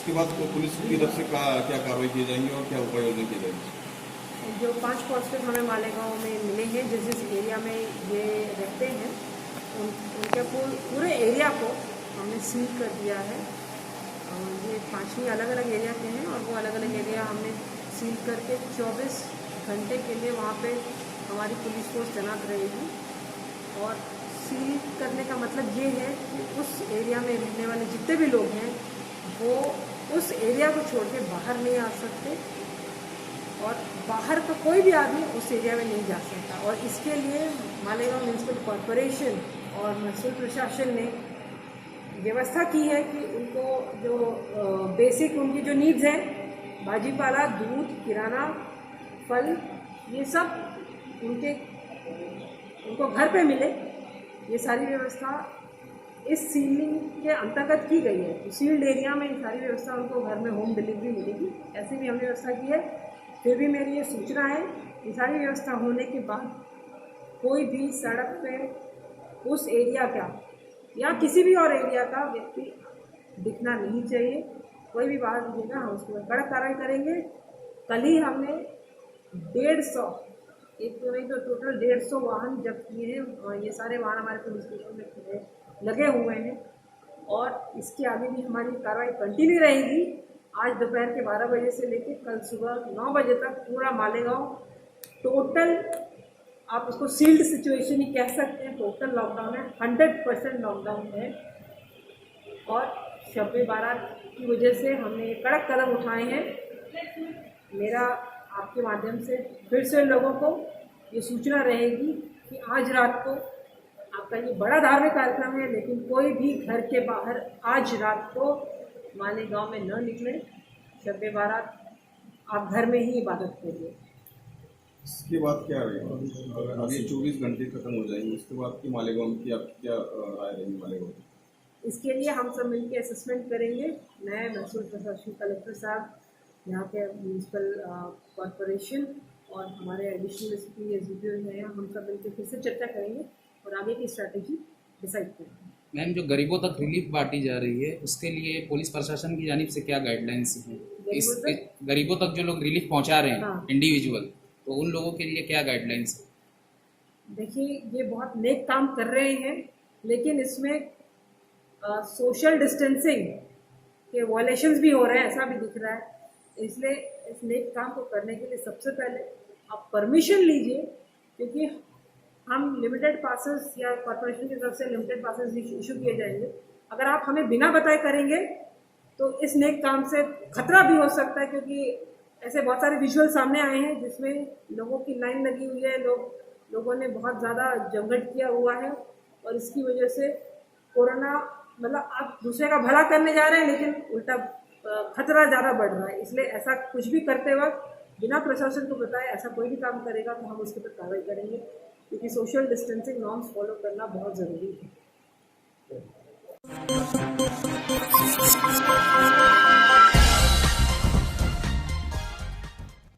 इसके बाद पुलिस की तरफ से क्या कार्रवाई की जाएंगी और क्या उपाय योजना की जाएगी? जो 5 पॉजिटिव हमें मालेगांव में मिले हैं, जिस जिस एरिया में ये रहते हैं उनके पूरे एरिया को हमने सील कर दिया है। ये 5 ही अलग अलग एरिया के हैं और वो अलग अलग एरिया हमने सील करके 24 घंटे के लिए वहाँ पे हमारी पुलिस फोर्स तैनात रहेगी। और सील करने का मतलब ये है कि उस एरिया में रहने वाले जितने भी लोग हैं वो उस एरिया को छोड़ के बाहर नहीं आ सकते और बाहर का कोई भी आदमी उस एरिया में नहीं जा सकता। और इसके लिए मालेगांव म्यूनसिपल कॉरपोरेशन और महसूल प्रशासन ने व्यवस्था की है कि उनको जो बेसिक उनकी जो नीड्स हैं, भाजीपाला, दूध, किराना, फल, ये सब उनको घर पे मिले। ये सारी व्यवस्था इस सीलिंग के अंतर्गत की गई है। तो सील्ड एरिया में ये सारी व्यवस्था उनको घर में होम डिलीवरी मिलेगी, ऐसी भी हमने व्यवस्था की है। फिर भी मेरी ये सूचना है कि सारी व्यवस्था होने के बाद कोई भी सड़क पे उस एरिया का या किसी भी और एरिया का व्यक्ति दिखना नहीं चाहिए। कोई भी बाहर दिखेगा हम उसके बाद कड़क कार्रवाई करेंगे। कल ही हमने 150, एक तो नहीं तो टोटल 150 वाहन जब्त किए हैं और ये सारे वाहन हमारे पुलिस स्टेशन में लगे हुए हैं और इसके आगे भी हमारी कार्रवाई कंटिन्यू रहेगी। आज दोपहर के 12 बजे से लेकर कल सुबह 9 बजे तक पूरा मालेगांव टोटल, आप उसको सील्ड सिचुएशन ही कह सकते हैं, टोटल लॉकडाउन है, 100% लॉकडाउन है। और शब-ए बारात की वजह से हमने कड़क कदम उठाए हैं। मेरा आपके माध्यम से फिर से लोगों को ये सूचना रहेगी कि आज रात को आपका ये बड़ा धार्मिक कार्यक्रम है, लेकिन कोई भी घर के बाहर आज रात को मालेगांव में न निकले। शब-ए बारात आप घर में ही इबादत करिए। इसके बाद क्या रहेगा? अभी 24 घंटे खत्म हो जाएंगे, उसके बाद की मालेगांव की आपकी क्या राय रहेगी मालेगांव की? इसके लिए हम सब मिलकर असेसमेंट करेंगे। मैं महसूल प्रशासन कलेक्टर साहब, यहाँ के म्यूनसिपल कॉरपोरेशन और हमारे एडिशनल एसपी एसडीपीओ हैं, हम सब मिलकर फिर से चर्चा करेंगे और आगे की स्ट्रैटेजी डिसाइड करेंगे। मैम, जो गरीबों तक रिलीफ बांटी जा रही है उसके लिए पुलिस प्रशासन की जानिब से क्या गाइडलाइंस हैं? इस गरीबों तक जो लोग रिलीफ पहुंचा रहे हैं, हाँ, इंडिविजुअल, तो उन लोगों के लिए क्या गाइडलाइंस है? देखिए, ये बहुत नेक काम कर रहे हैं, लेकिन इसमें सोशल डिस्टेंसिंग के वायलेशंस भी हो रहे हैं, ऐसा भी दिख रहा है। इसलिए इस नेक काम को करने के लिए सबसे पहले आप परमिशन लीजिए, क्योंकि हम लिमिटेड पासेस या कॉर्पोरेशन की तरफ से लिमिटेड पासेस इशू किए जाएंगे। अगर आप हमें बिना बताए करेंगे तो इस नेक काम से खतरा भी हो सकता है, क्योंकि ऐसे बहुत सारे विजुअल सामने आए हैं जिसमें लोगों की लाइन लगी हुई है, लोगों ने बहुत ज़्यादा जमघट किया हुआ है और इसकी वजह से कोरोना, मतलब आप दूसरे का भला करने जा रहे हैं लेकिन उल्टा खतरा ज़्यादा बढ़ रहा है। इसलिए ऐसा कुछ भी करते वक्त बिना प्रशासन को बताए ऐसा कोई भी काम करेगा तो हम उसके ऊपर कार्रवाई करेंगे, क्योंकि सोशल डिस्टेंसिंग नॉर्म्स फॉलो करना बहुत ज़रूरी है।